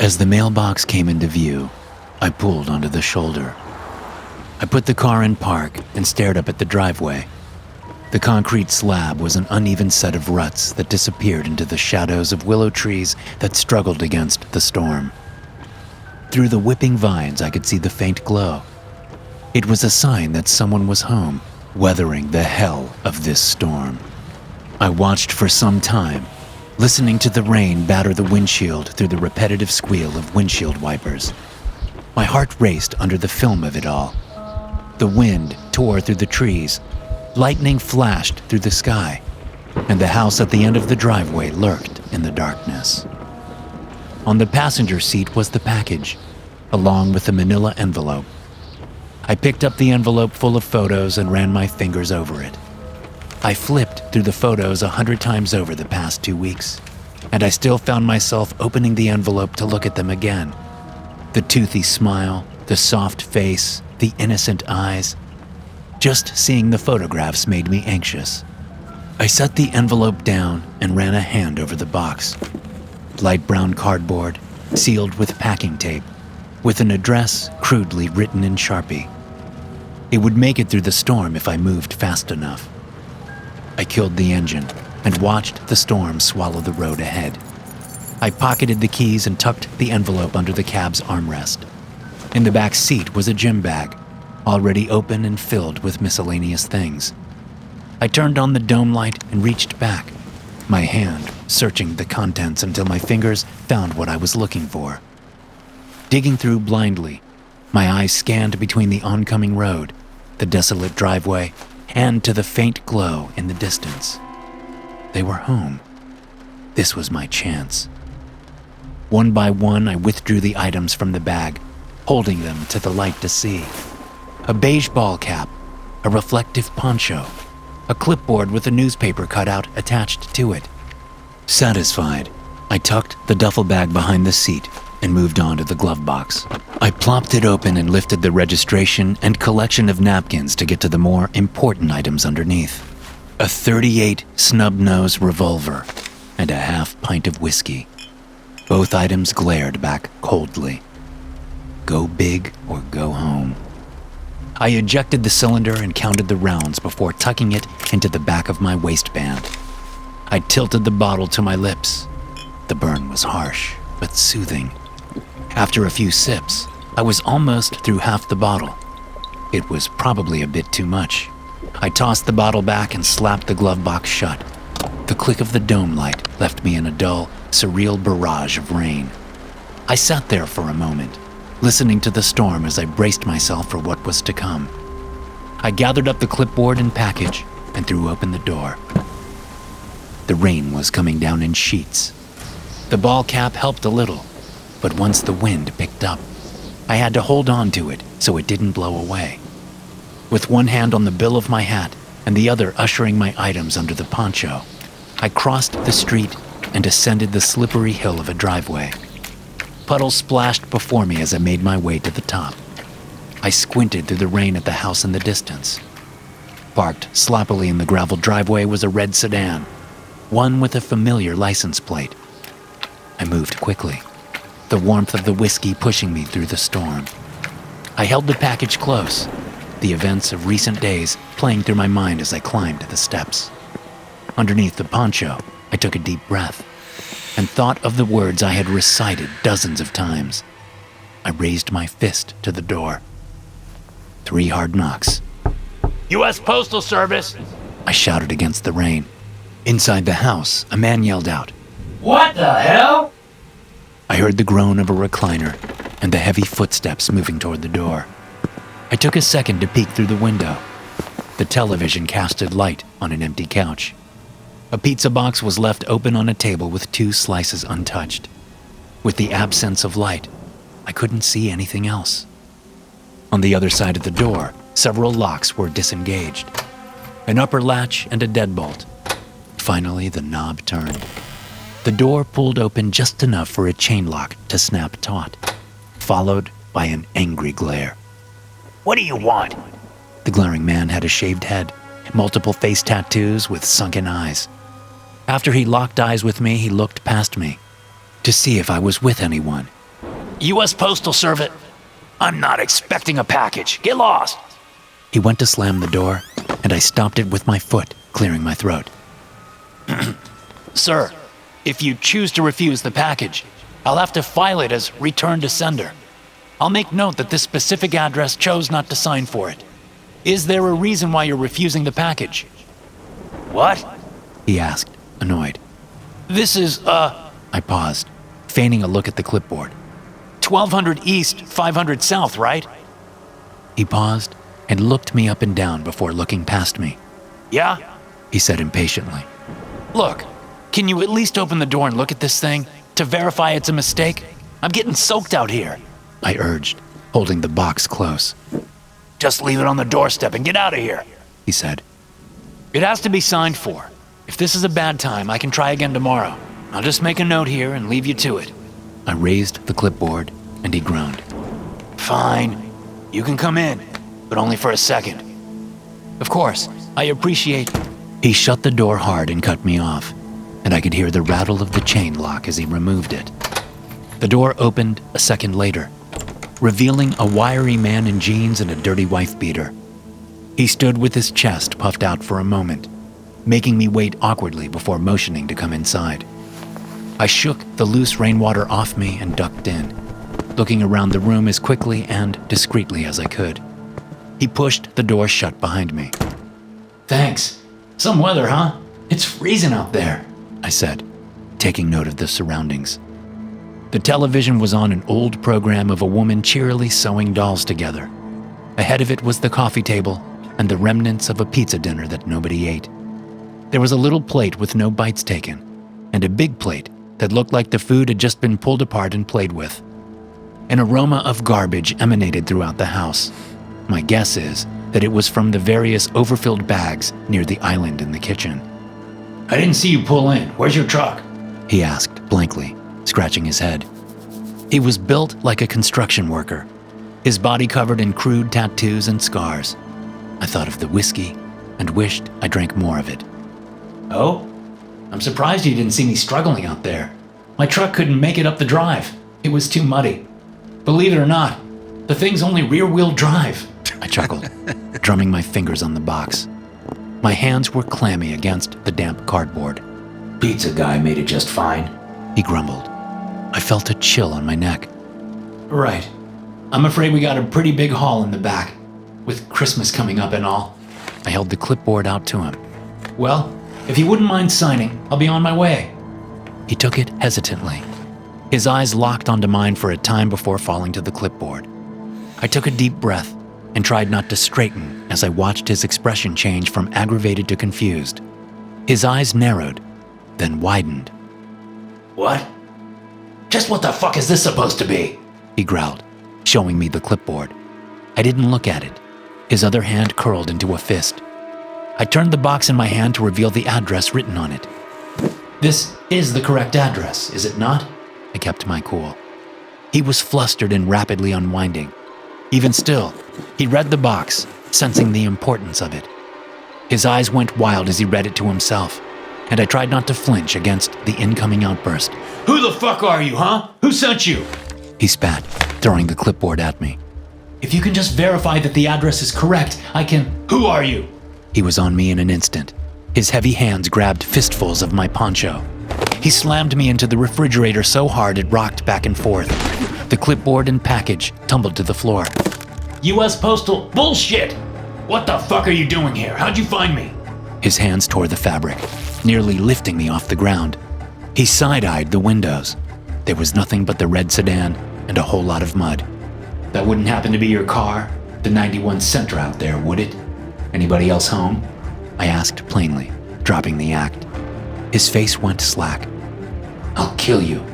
As the mailbox came into view, I pulled onto the shoulder. I put the car in park and stared up at the driveway. The concrete slab was an uneven set of ruts that disappeared into the shadows of willow trees that struggled against the storm. Through the whipping vines, I could see the faint glow. It was a sign that someone was home, weathering the hell of this storm. I watched for some time, listening to the rain batter the windshield through the repetitive squeal of windshield wipers. My heart raced under the film of it all. The wind tore through the trees, lightning flashed through the sky, and the house at the end of the driveway lurked in the darkness. On the passenger seat was the package, along with the manila envelope. I picked up the envelope full of photos and ran my fingers over it. I flipped through the photos 100 times over the past 2 weeks, and I still found myself opening the envelope to look at them again. The toothy smile, the soft face, the innocent eyes. Just seeing the photographs made me anxious. I set the envelope down and ran a hand over the box. Light brown cardboard, sealed with packing tape, with an address crudely written in Sharpie. It would make it through the storm if I moved fast enough. I killed the engine and watched the storm swallow the road ahead. I pocketed the keys and tucked the envelope under the cab's armrest. In the back seat was a gym bag, already open and filled with miscellaneous things. I turned on the dome light and reached back, my hand searching the contents until my fingers found what I was looking for. Digging through blindly, my eyes scanned between the oncoming road, the desolate driveway, and to the faint glow in the distance. They were home. This was my chance. One by one, I withdrew the items from the bag, holding them to the light to see. A beige ball cap, a reflective poncho, a clipboard with a newspaper cutout attached to it. Satisfied, I tucked the duffel bag behind the seat and moved on to the glove box. I plopped it open and lifted the registration and collection of napkins to get to the more important items underneath. A .38 snub-nose revolver and a half pint of whiskey. Both items glared back coldly. Go big or go home. I ejected the cylinder and counted the rounds before tucking it into the back of my waistband. I tilted the bottle to my lips. The burn was harsh, but soothing. After a few sips, I was almost through half the bottle. It was probably a bit too much. I tossed the bottle back and slapped the glove box shut. The click of the dome light left me in a dull, surreal barrage of rain. I sat there for a moment, listening to the storm as I braced myself for what was to come. I gathered up the clipboard and package and threw open the door. The rain was coming down in sheets. The ball cap helped a little, but once the wind picked up, I had to hold on to it so it didn't blow away. With one hand on the bill of my hat and the other ushering my items under the poncho, I crossed the street and ascended the slippery hill of a driveway. Puddles splashed before me as I made my way to the top. I squinted through the rain at the house in the distance. Parked sloppily in the gravel driveway was a red sedan, one with a familiar license plate. I moved quickly, the warmth of the whiskey pushing me through the storm. I held the package close, the events of recent days playing through my mind as I climbed the steps. Underneath the poncho, I took a deep breath and thought of the words I had recited dozens of times. I raised my fist to the door. 3 hard knocks. U.S. Postal Service! I shouted against the rain. Inside the house, a man yelled out, What the hell? I heard the groan of a recliner and the heavy footsteps moving toward the door. I took a second to peek through the window. The television casted light on an empty couch. A pizza box was left open on a table with 2 slices untouched. With the absence of light, I couldn't see anything else. On the other side of the door, several locks were disengaged. An upper latch and a deadbolt. Finally, the knob turned. The door pulled open just enough for a chain lock to snap taut, followed by an angry glare. What do you want? The glaring man had a shaved head, multiple face tattoos with sunken eyes. After he locked eyes with me, he looked past me to see if I was with anyone, U.S. Postal Service. I'm not expecting a package. Get lost. He went to slam the door, and I stopped it with my foot, clearing my throat. Sir, if you choose to refuse the package, I'll have to file it as return to sender. I'll make note that this specific address chose not to sign for it. Is there a reason why you're refusing the package? What? He asked, annoyed. This is, I paused, feigning a look at the clipboard. 1200 East, 500 South, right? He paused and looked me up and down before looking past me. Yeah? He said impatiently. Look, can you at least open the door and look at this thing to verify it's a mistake? I'm getting soaked out here. I urged, holding the box close. Just leave it on the doorstep and get out of here, he said. It has to be signed for. If this is a bad time, I can try again tomorrow. I'll just make a note here and leave you to it. I raised the clipboard, and he groaned. Fine. You can come in, but only for a second. Of course, I appreciate... He shut the door hard and cut me off, and I could hear the rattle of the chain lock as he removed it. The door opened a second later, revealing a wiry man in jeans and a dirty wife beater. He stood with his chest puffed out for a moment, making me wait awkwardly before motioning to come inside. I shook the loose rainwater off me and ducked in, looking around the room as quickly and discreetly as I could. He pushed the door shut behind me. Thanks. Some weather, huh? It's freezing out there, I said, taking note of the surroundings. The television was on an old program of a woman cheerily sewing dolls together. Ahead of it was the coffee table and the remnants of a pizza dinner that nobody ate. There was a little plate with no bites taken, and a big plate that looked like the food had just been pulled apart and played with. An aroma of garbage emanated throughout the house. My guess is that it was from the various overfilled bags near the island in the kitchen. I didn't see you pull in. Where's your truck? He asked blankly, scratching his head. He was built like a construction worker, his body covered in crude tattoos and scars. I thought of the whiskey and wished I drank more of it. Oh? I'm surprised you didn't see me struggling out there. My truck couldn't make it up the drive. It was too muddy. Believe it or not, the thing's only rear-wheel drive. I chuckled, drumming my fingers on the box. My hands were clammy against the damp cardboard. Pizza guy made it just fine, he grumbled. I felt a chill on my neck. Right. I'm afraid we got a pretty big haul in the back, with Christmas coming up and all. I held the clipboard out to him. Well, if you wouldn't mind signing, I'll be on my way. He took it hesitantly. His eyes locked onto mine for a time before falling to the clipboard. I took a deep breath and tried not to straighten as I watched his expression change from aggravated to confused. His eyes narrowed, then widened. What? Just what the fuck is this supposed to be? He growled, showing me the clipboard. I didn't look at it. His other hand curled into a fist. I turned the box in my hand to reveal the address written on it. This is the correct address, is it not? I kept my cool. He was flustered and rapidly unwinding. Even still, he read the box, sensing the importance of it. His eyes went wild as he read it to himself, and I tried not to flinch against the incoming outburst. Who the fuck are you, huh? Who sent you? He spat, throwing the clipboard at me. If you can just verify that the address is correct, I can... Who are you? He was on me in an instant. His heavy hands grabbed fistfuls of my poncho. He slammed me into the refrigerator so hard it rocked back and forth. The clipboard and package tumbled to the floor. U.S. Postal bullshit! What the fuck are you doing here? How'd you find me? His hands tore the fabric, nearly lifting me off the ground. He side-eyed the windows. There was nothing but the red sedan and a whole lot of mud. That wouldn't happen to be your car? The 91 Sentra out there, would it? Anybody else home? I asked plainly, dropping the act. His face went slack. I'll kill you.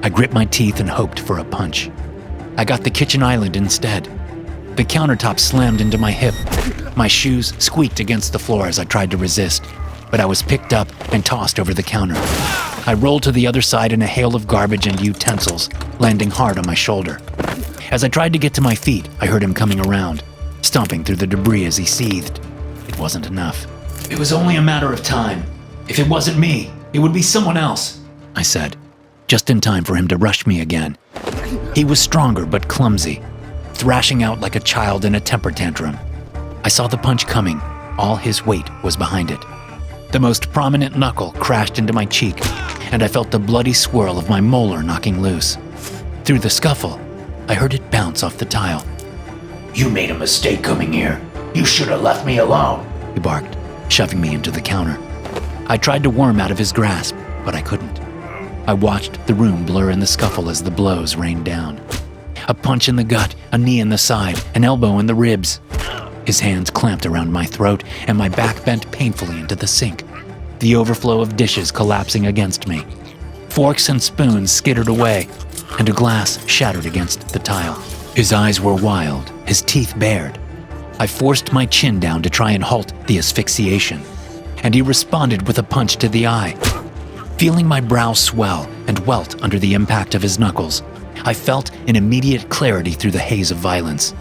I gripped my teeth and hoped for a punch. I got the kitchen island instead. The countertop slammed into my hip. My shoes squeaked against the floor as I tried to resist, but I was picked up and tossed over the counter. I rolled to the other side in a hail of garbage and utensils, landing hard on my shoulder. As I tried to get to my feet, I heard him coming around, stomping through the debris as he seethed. It wasn't enough. It was only a matter of time. If it wasn't me, it would be someone else, I said, just in time for him to rush me again. He was stronger but clumsy, thrashing out like a child in a temper tantrum. I saw the punch coming. All his weight was behind it. The most prominent knuckle crashed into my cheek, and I felt the bloody swirl of my molar knocking loose. Through the scuffle, I heard it bounce off the tile. "You made a mistake coming here. You should have left me alone," he barked, shoving me into the counter. I tried to worm out of his grasp, but I couldn't. I watched the room blur in the scuffle as the blows rained down. A punch in the gut, a knee in the side, an elbow in the ribs. His hands clamped around my throat, and my back bent painfully into the sink, the overflow of dishes collapsing against me. Forks and spoons skittered away, and a glass shattered against the tile. His eyes were wild, his teeth bared. I forced my chin down to try and halt the asphyxiation, and he responded with a punch to the eye. Feeling my brow swell and welt under the impact of his knuckles, I felt an immediate clarity through the haze of violence.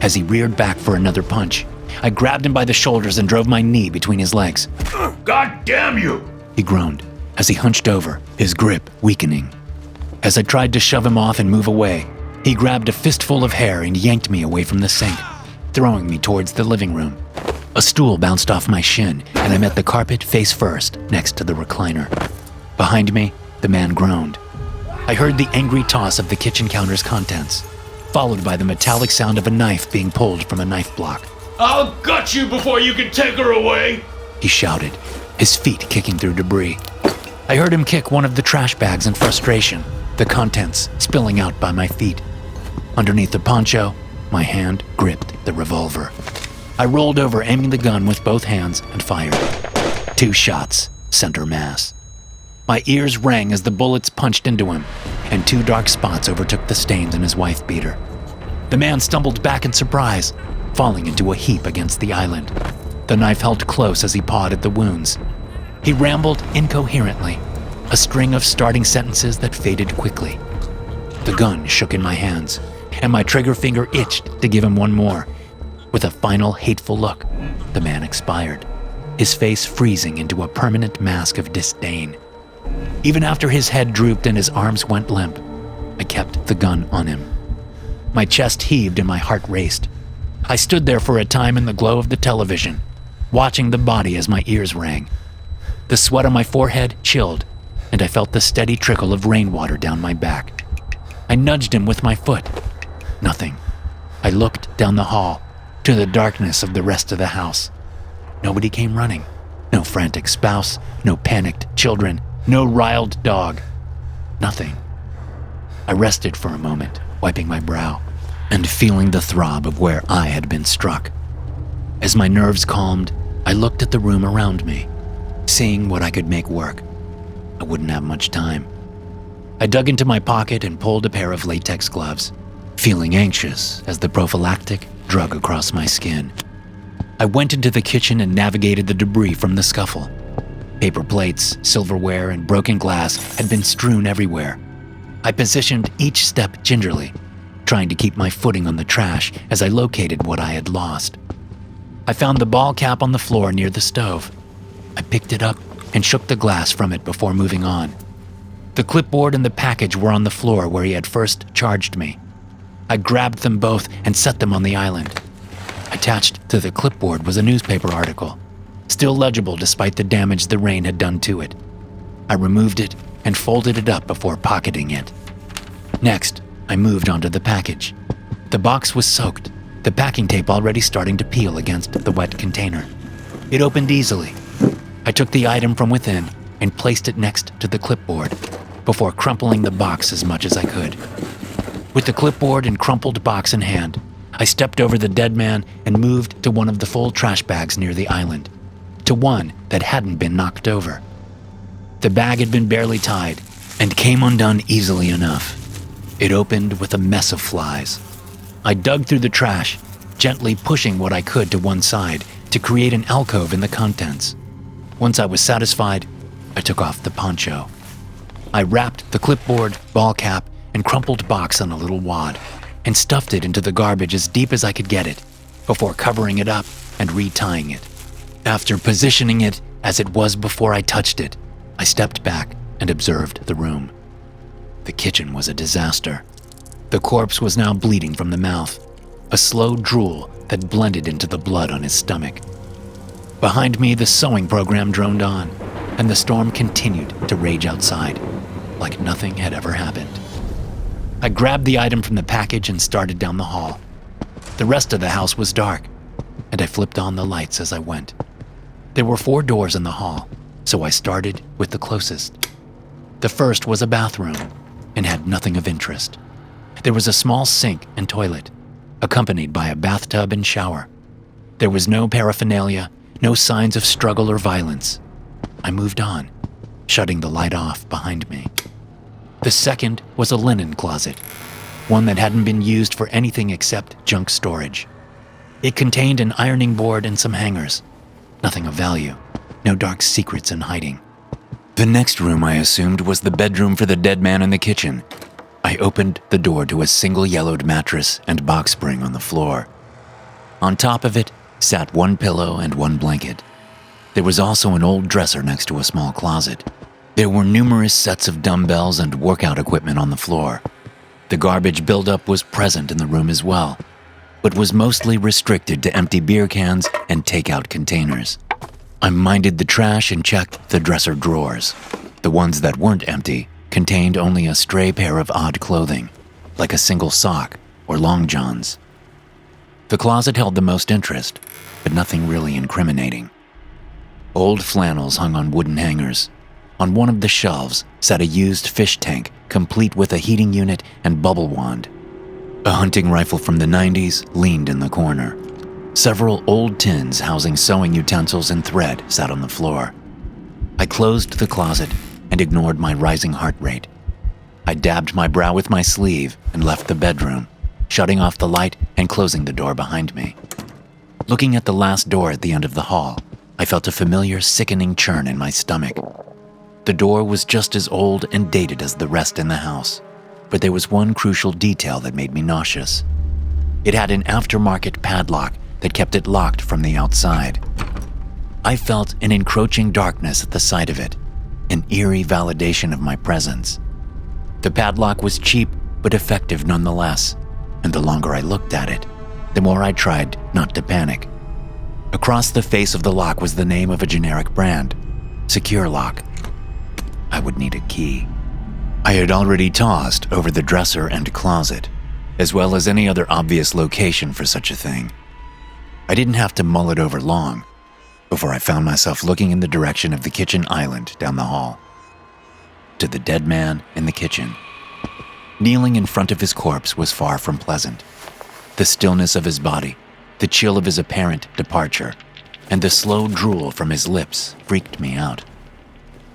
As he reared back for another punch, I grabbed him by the shoulders and drove my knee between his legs. "God damn you!" He groaned as he hunched over, his grip weakening. As I tried to shove him off and move away, he grabbed a fistful of hair and yanked me away from the sink, throwing me towards the living room. A stool bounced off my shin, and I met the carpet face first next to the recliner. Behind me, the man groaned. I heard the angry toss of the kitchen counter's contents, followed by the metallic sound of a knife being pulled from a knife block. "I'll gut you before you can take her away," he shouted, his feet kicking through debris. I heard him kick one of the trash bags in frustration, the contents spilling out by my feet. Underneath the poncho, my hand gripped the revolver. I rolled over, aiming the gun with both hands, and fired. 2 shots, center mass. My ears rang as the bullets punched into him, and 2 dark spots overtook the stains in his wife beater. The man stumbled back in surprise, falling into a heap against the island. The knife held close as he pawed at the wounds. He rambled incoherently, a string of starting sentences that faded quickly. The gun shook in my hands, and my trigger finger itched to give him one more. With a final hateful look, the man expired, his face freezing into a permanent mask of disdain. Even after his head drooped and his arms went limp, I kept the gun on him. My chest heaved and my heart raced. I stood there for a time in the glow of the television, watching the body as my ears rang. The sweat on my forehead chilled, and I felt the steady trickle of rainwater down my back. I nudged him with my foot. Nothing. I looked down the hall, to the darkness of the rest of the house. Nobody came running. No frantic spouse, no panicked children, no riled dog. Nothing. I rested for a moment, wiping my brow, and feeling the throb of where I had been struck. As my nerves calmed, I looked at the room around me, seeing what I could make work. I wouldn't have much time. I dug into my pocket and pulled a pair of latex gloves, feeling anxious as the prophylactic drug across my skin. I went into the kitchen and navigated the debris from the scuffle. Paper plates, silverware, and broken glass had been strewn everywhere. I positioned each step gingerly, trying to keep my footing on the trash as I located what I had lost. I found the ball cap on the floor near the stove. I picked it up and shook the glass from it before moving on. The clipboard and the package were on the floor where he had first charged me. I grabbed them both and set them on the island. Attached to the clipboard was a newspaper article, still legible despite the damage the rain had done to it. I removed it and folded it up before pocketing it. Next, I moved onto the package. The box was soaked, the packing tape already starting to peel against the wet container. It opened easily. I took the item from within and placed it next to the clipboard before crumpling the box as much as I could. With the clipboard and crumpled box in hand, I stepped over the dead man and moved to one of the full trash bags near the island, to one that hadn't been knocked over. The bag had been barely tied and came undone easily enough. It opened with a mess of flies. I dug through the trash, gently pushing what I could to one side to create an alcove in the contents. Once I was satisfied, I took off the poncho. I wrapped the clipboard, ball cap, and crumpled box on a little wad and stuffed it into the garbage as deep as I could get it before covering it up and retying it. After positioning it as it was before I touched it, I stepped back and observed the room. The kitchen was a disaster. The corpse was now bleeding from the mouth, a slow drool that blended into the blood on his stomach. Behind me, the sewing program droned on, and the storm continued to rage outside, like nothing had ever happened. I grabbed the item from the package and started down the hall. The rest of the house was dark, and I flipped on the lights as I went. There were 4 doors in the hall, so I started with the closest. The first was a bathroom, and had nothing of interest. There was a small sink and toilet, accompanied by a bathtub and shower. There was no paraphernalia, no signs of struggle or violence. I moved on, shutting the light off behind me. The second was a linen closet, one that hadn't been used for anything except junk storage. It contained an ironing board and some hangers. Nothing of value, no dark secrets in hiding. The next room I assumed was the bedroom for the dead man in the kitchen. I opened the door to a single yellowed mattress and box spring on the floor. On top of it sat 1 pillow and 1 blanket. There was also an old dresser next to a small closet. There were numerous sets of dumbbells and workout equipment on the floor. The garbage buildup was present in the room as well, but was mostly restricted to empty beer cans and takeout containers. I minded the trash and checked the dresser drawers. The ones that weren't empty contained only a stray pair of odd clothing, like a single sock or long johns. The closet held the most interest, but nothing really incriminating. Old flannels hung on wooden hangers. On one of the shelves sat a used fish tank, complete with a heating unit and bubble wand. A hunting rifle from the 90s leaned in the corner. Several old tins housing sewing utensils and thread sat on the floor. I closed the closet and ignored my rising heart rate. I dabbed my brow with my sleeve and left the bedroom, shutting off the light and closing the door behind me. Looking at the last door at the end of the hall, I felt a familiar, sickening churn in my stomach. The door was just as old and dated as the rest in the house, but there was one crucial detail that made me nauseous. It had an aftermarket padlock that kept it locked from the outside. I felt an encroaching darkness at the sight of it, an eerie validation of my presence. The padlock was cheap but effective nonetheless, and the longer I looked at it, the more I tried not to panic. Across the face of the lock was the name of a generic brand, Secure Lock. I would need a key. I had already tossed over the dresser and closet, as well as any other obvious location for such a thing. I didn't have to mull it over long before I found myself looking in the direction of the kitchen island down the hall, to the dead man in the kitchen. Kneeling in front of his corpse was far from pleasant. The stillness of his body, the chill of his apparent departure, and the slow drool from his lips freaked me out.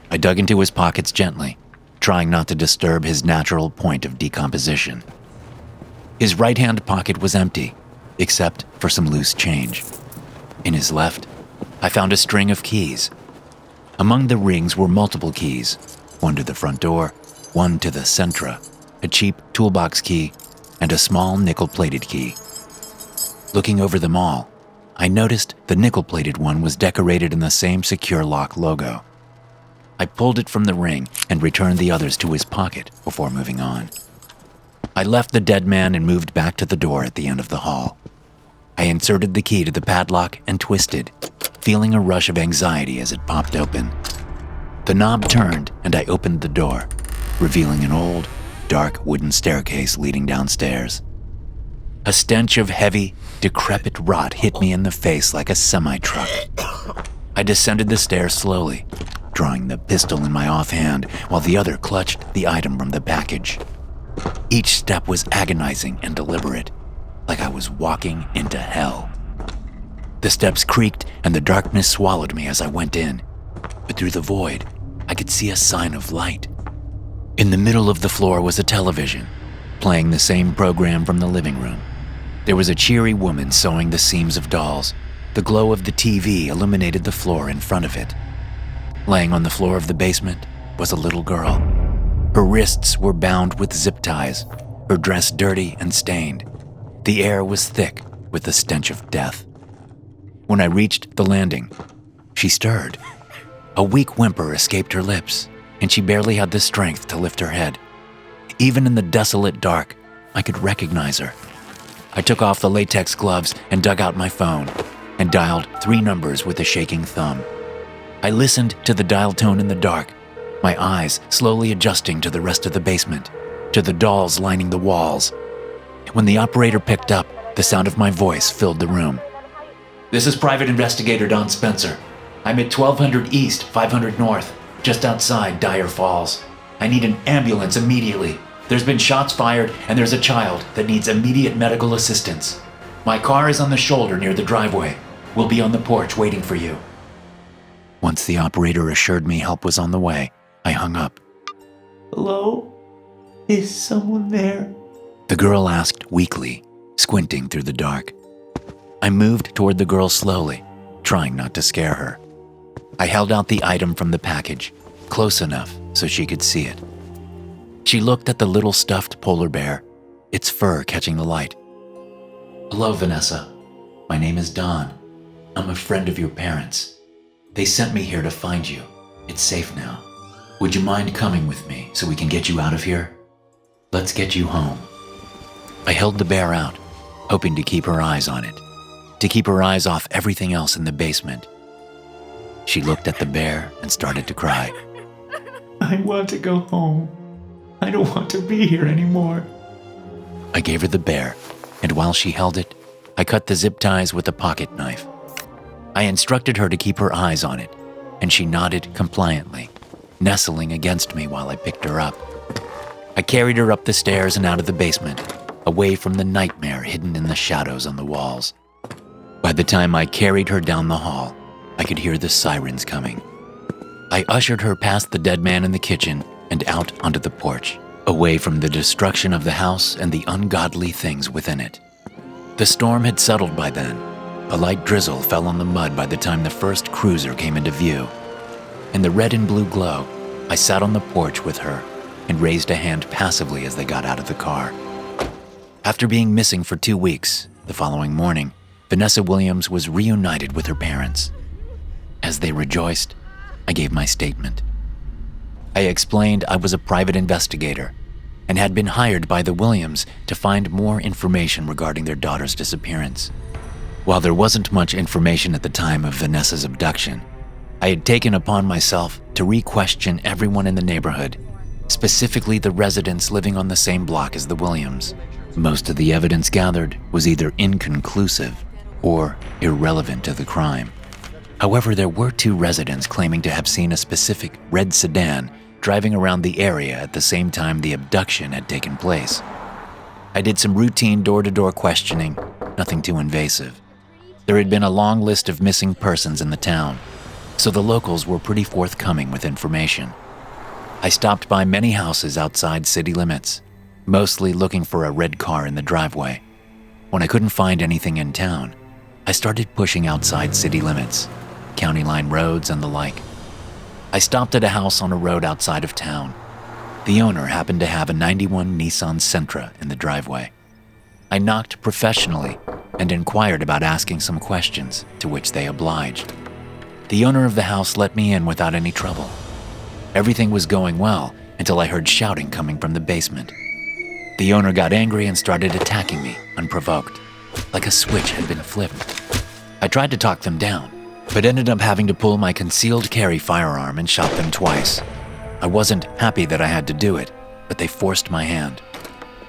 I dug into his pockets gently, trying not to disturb his natural point of decomposition. His right-hand pocket was empty, except for some loose change. In his left, I found a string of keys. Among the rings were multiple keys, one to the front door, one to the Sentra, a cheap toolbox key, and a small nickel-plated key. Looking over them all, I noticed the nickel-plated one was decorated in the same Secure Lock logo. I pulled it from the ring and returned the others to his pocket before moving on. I left the dead man and moved back to the door at the end of the hall. I inserted the key to the padlock and twisted, feeling a rush of anxiety as it popped open. The knob turned and I opened the door, revealing an old, dark wooden staircase leading downstairs. A stench of heavy, decrepit rot hit me in the face like a semi-truck. I descended the stairs slowly, drawing the pistol in my offhand while the other clutched the item from the package. Each step was agonizing and deliberate, like I was walking into hell. The steps creaked and the darkness swallowed me as I went in, but through the void, I could see a sign of light. In the middle of the floor was a television, playing the same program from the living room. There was a cheery woman sewing the seams of dolls. The glow of the TV illuminated the floor in front of it. Laying on the floor of the basement was a little girl. Her wrists were bound with zip ties, her dress dirty and stained. The air was thick with the stench of death. When I reached the landing, she stirred. A weak whimper escaped her lips, and she barely had the strength to lift her head. Even in the desolate dark, I could recognize her. I took off the latex gloves and dug out my phone and dialed 3 numbers with a shaking thumb. I listened to the dial tone in the dark, my eyes slowly adjusting to the rest of the basement, to the dolls lining the walls. When the operator picked up, the sound of my voice filled the room. This is Private Investigator Don Spencer. I'm at 1200 East, 500 North, just outside Dyer Falls. I need an ambulance immediately. There's been shots fired and there's a child that needs immediate medical assistance. My car is on the shoulder near the driveway. We'll be on the porch waiting for you. Once the operator assured me help was on the way, I hung up. Hello? Is someone there? The girl asked weakly, squinting through the dark. I moved toward the girl slowly, trying not to scare her. I held out the item from the package, close enough so she could see it. She looked at the little stuffed polar bear, its fur catching the light. Hello, Vanessa. My name is Don. I'm a friend of your parents. They sent me here to find you. It's safe now. Would you mind coming with me so we can get you out of here? Let's get you home. I held the bear out, hoping to keep her eyes on it, to keep her eyes off everything else in the basement. She looked at the bear and started to cry. I want to go home. I don't want to be here anymore. I gave her the bear, and while she held it, I cut the zip ties with a pocket knife. I instructed her to keep her eyes on it, and she nodded compliantly, nestling against me while I picked her up. I carried her up the stairs and out of the basement, away from the nightmare hidden in the shadows on the walls. By the time I carried her down the hall, I could hear the sirens coming. I ushered her past the dead man in the kitchen and out onto the porch, away from the destruction of the house and the ungodly things within it. The storm had settled by then. A light drizzle fell on the mud by the time the first cruiser came into view. In the red and blue glow, I sat on the porch with her and raised a hand passively as they got out of the car. After being missing for 2 weeks, the following morning, Vanessa Williams was reunited with her parents. As they rejoiced, I gave my statement. I explained I was a private investigator and had been hired by the Williams to find more information regarding their daughter's disappearance. While there wasn't much information at the time of Vanessa's abduction, I had taken upon myself to re-question everyone in the neighborhood, specifically the residents living on the same block as the Williams. Most of the evidence gathered was either inconclusive or irrelevant to the crime. However, there were 2 residents claiming to have seen a specific red sedan driving around the area at the same time the abduction had taken place. I did some routine door-to-door questioning, nothing too invasive. There had been a long list of missing persons in the town, so the locals were pretty forthcoming with information. I stopped by many houses outside city limits, mostly looking for a red car in the driveway. When I couldn't find anything in town, I started pushing outside city limits, county line roads and the like. I stopped at a house on a road outside of town. The owner happened to have a '91 Nissan Sentra in the driveway. I knocked professionally and inquired about asking some questions, to which they obliged. The owner of the house let me in without any trouble. Everything was going well until I heard shouting coming from the basement. The owner got angry and started attacking me, unprovoked, like a switch had been flipped. I tried to talk them down, but ended up having to pull my concealed carry firearm and shot them twice. I wasn't happy that I had to do it, but they forced my hand.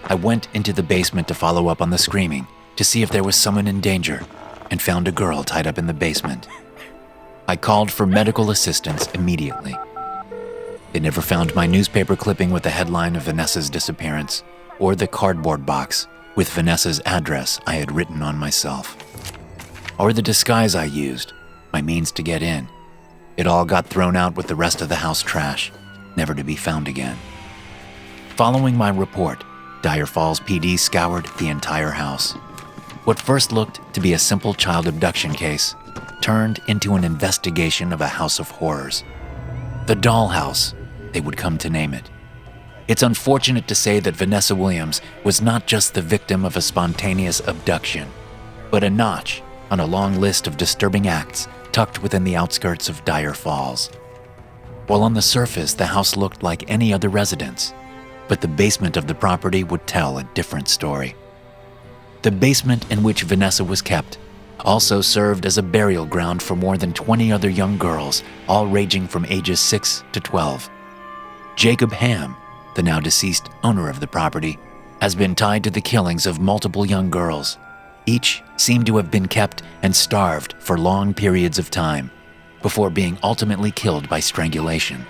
I went into the basement to follow up on the screaming, to see if there was someone in danger, and found a girl tied up in the basement. I called for medical assistance immediately. They never found my newspaper clipping with the headline of Vanessa's disappearance, or the cardboard box with Vanessa's address I had written on myself, or the disguise I used, my means to get in. It all got thrown out with the rest of the house trash, never to be found again. Following my report, Dyer Falls PD scoured the entire house. What first looked to be a simple child abduction case turned into an investigation of a house of horrors. The dollhouse, they would come to name it. It's unfortunate to say that Vanessa Williams was not just the victim of a spontaneous abduction, but a notch on a long list of disturbing acts tucked within the outskirts of Dyer Falls. While on the surface the house looked like any other residence, but the basement of the property would tell a different story. The basement in which Vanessa was kept also served as a burial ground for more than 20 other young girls, all ranging from ages 6 to 12. Jacob Ham, the now deceased owner of the property, has been tied to the killings of multiple young girls. Each seemed to have been kept and starved for long periods of time before being ultimately killed by strangulation.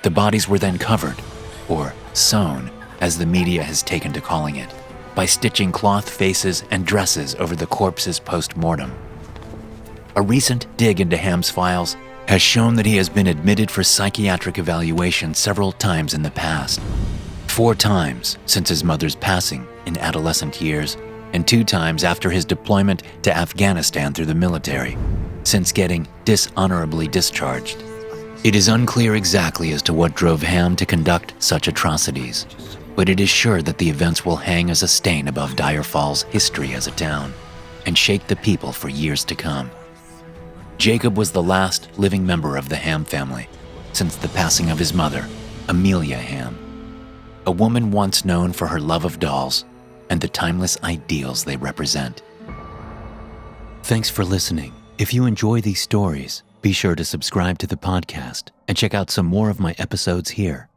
The bodies were then covered, or sewn, as the media has taken to calling it, by stitching cloth faces and dresses over the corpses post-mortem. A recent dig into Ham's files has shown that he has been admitted for psychiatric evaluation several times in the past. 4 times since his mother's passing in adolescent years, and 2 times after his deployment to Afghanistan through the military, since getting dishonorably discharged. It is unclear exactly as to what drove Ham to conduct such atrocities, but it is sure that the events will hang as a stain above Dyer Falls' history as a town and shake the people for years to come. Jacob was the last living member of the Ham family since the passing of his mother, Amelia Ham, a woman once known for her love of dolls and the timeless ideals they represent. Thanks for listening. If you enjoy these stories, be sure to subscribe to the podcast and check out some more of my episodes here.